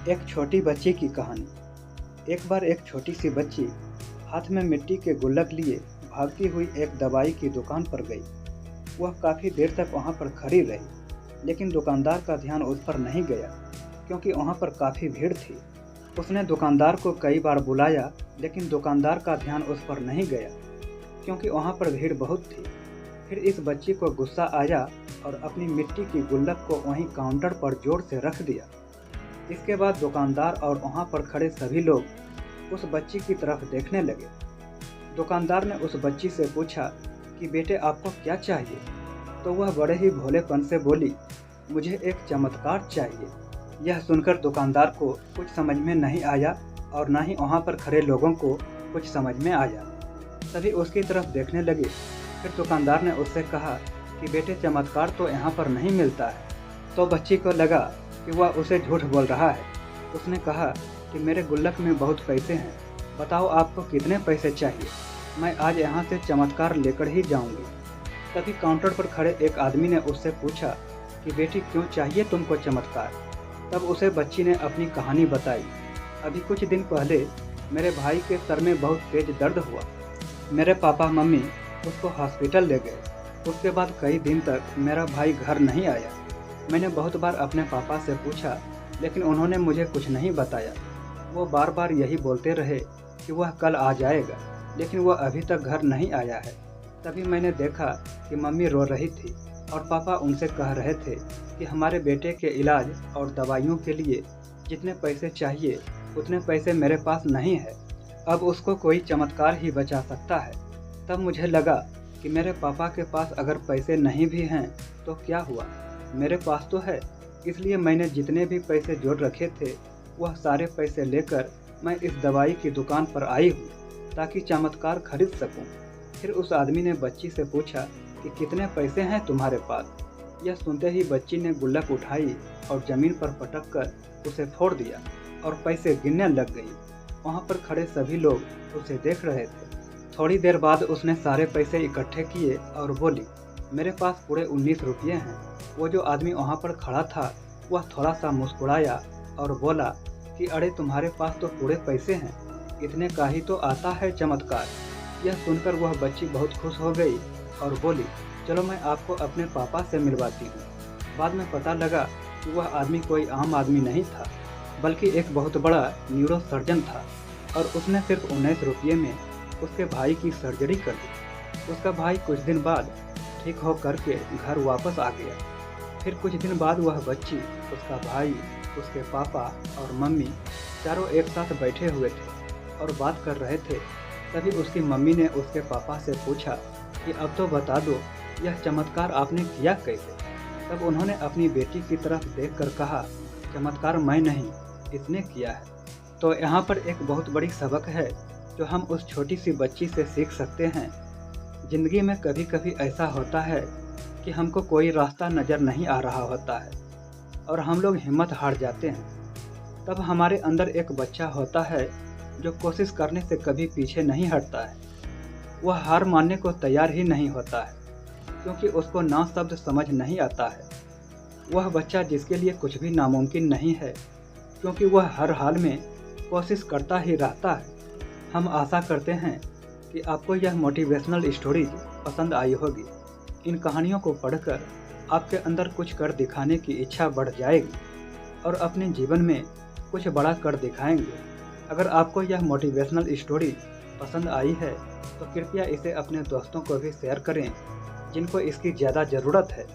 एक छोटी बच्ची की कहानी। एक बार एक छोटी सी बच्ची हाथ में मिट्टी के गुल्लक लिए भागती हुई एक दवाई की दुकान पर गई। वह काफ़ी देर तक वहां पर खड़ी रही, लेकिन दुकानदार का ध्यान उस पर नहीं गया क्योंकि वहां पर काफ़ी भीड़ थी। उसने दुकानदार को कई बार बुलाया, लेकिन दुकानदार का ध्यान उस पर नहीं गया क्योंकि वहां पर भीड़ बहुत थी। फिर इस बच्ची को गुस्सा आया और अपनी मिट्टी की गुल्लक को वहीं काउंटर पर जोर से रख दिया। इसके बाद दुकानदार और वहां पर खड़े सभी लोग उस बच्ची की तरफ देखने लगे। दुकानदार ने उस बच्ची से पूछा कि बेटे, आपको क्या चाहिए? तो वह बड़े ही भोलेपन से बोली, मुझे एक चमत्कार चाहिए। यह सुनकर दुकानदार को कुछ समझ में नहीं आया और न ही वहां पर खड़े लोगों को कुछ समझ में आया। सभी उसकी तरफ देखने लगे। फिर दुकानदार ने उससे कहा कि बेटे, चमत्कार तो यहाँ पर नहीं मिलता है। तो बच्ची को लगा कि वह उसे झूठ बोल रहा है। उसने कहा कि मेरे गुल्लक में बहुत पैसे हैं, बताओ आपको कितने पैसे चाहिए, मैं आज यहाँ से चमत्कार लेकर ही जाऊँगी। तभी काउंटर पर खड़े एक आदमी ने उससे पूछा कि बेटी, क्यों चाहिए तुमको चमत्कार? तब उसे बच्ची ने अपनी कहानी बताई। अभी कुछ दिन पहले मेरे भाई के सर में बहुत तेज दर्द हुआ। मेरे पापा मम्मी उसको हॉस्पिटल ले गए। उसके बाद कई दिन तक मेरा भाई घर नहीं आया। मैंने बहुत बार अपने पापा से पूछा, लेकिन उन्होंने मुझे कुछ नहीं बताया। वो बार बार यही बोलते रहे कि वह कल आ जाएगा, लेकिन वह अभी तक घर नहीं आया है। तभी मैंने देखा कि मम्मी रो रही थी और पापा उनसे कह रहे थे कि हमारे बेटे के इलाज और दवाइयों के लिए जितने पैसे चाहिए उतने पैसे मेरे पास नहीं है। अब उसको कोई चमत्कार ही बचा सकता है। तब मुझे लगा कि मेरे पापा के पास अगर पैसे नहीं भी हैं तो क्या हुआ, मेरे पास तो है। इसलिए मैंने जितने भी पैसे जोड़ रखे थे वह सारे पैसे लेकर मैं इस दवाई की दुकान पर आई हूँ ताकि चमत्कार खरीद सकूँ। फिर उस आदमी ने बच्ची से पूछा कि कितने पैसे हैं तुम्हारे पास? यह सुनते ही बच्ची ने गुल्लक उठाई और ज़मीन पर पटक कर उसे फोड़ दिया और पैसे गिनने लग गई। वहाँ पर खड़े सभी लोग उसे देख रहे थे। थोड़ी देर बाद उसने सारे पैसे इकट्ठे किए और बोली, मेरे पास पूरे 19 रुपये हैं। वो जो आदमी वहाँ पर खड़ा था वह थोड़ा सा मुस्कुराया और बोला कि अरे, तुम्हारे पास तो पूरे पैसे हैं, इतने का ही तो आता है चमत्कार। यह सुनकर वह बच्ची बहुत खुश हो गई और बोली, चलो मैं आपको अपने पापा से मिलवाती हूँ। बाद में पता लगा कि वह आदमी कोई आम आदमी नहीं था, बल्कि एक बहुत बड़ा न्यूरो सर्जन था और उसने सिर्फ 19 रुपये में उसके भाई की सर्जरी कर दी। उसका भाई कुछ दिन बाद ठीक हो करके घर वापस आ गया। फिर कुछ दिन बाद वह बच्ची, उसका भाई, उसके पापा और मम्मी चारों एक साथ बैठे हुए थे और बात कर रहे थे। तभी उसकी मम्मी ने उसके पापा से पूछा कि अब तो बता दो, यह चमत्कार आपने किया कैसे? तब उन्होंने अपनी बेटी की तरफ देखकर कहा, चमत्कार मैं नहीं, इसने किया है। तो यहाँ पर एक बहुत बड़ी सबक है जो हम उस छोटी सी बच्ची से सीख सकते हैं। ज़िंदगी में कभी कभी ऐसा होता है कि हमको कोई रास्ता नज़र नहीं आ रहा होता है और हम लोग हिम्मत हार जाते हैं। तब हमारे अंदर एक बच्चा होता है जो कोशिश करने से कभी पीछे नहीं हटता है। वह हार मानने को तैयार ही नहीं होता है क्योंकि उसको ना शब्द समझ नहीं आता है। वह बच्चा जिसके लिए कुछ भी नामुमकिन नहीं है, क्योंकि वह हर हाल में कोशिश करता ही रहता है। हम आशा करते हैं कि आपको यह मोटिवेशनल स्टोरीज पसंद आई होगी। इन कहानियों को पढ़कर आपके अंदर कुछ कर दिखाने की इच्छा बढ़ जाएगी और अपने जीवन में कुछ बड़ा कर दिखाएंगे। अगर आपको यह मोटिवेशनल स्टोरी पसंद आई है तो कृपया इसे अपने दोस्तों को भी शेयर करें जिनको इसकी ज़्यादा ज़रूरत है।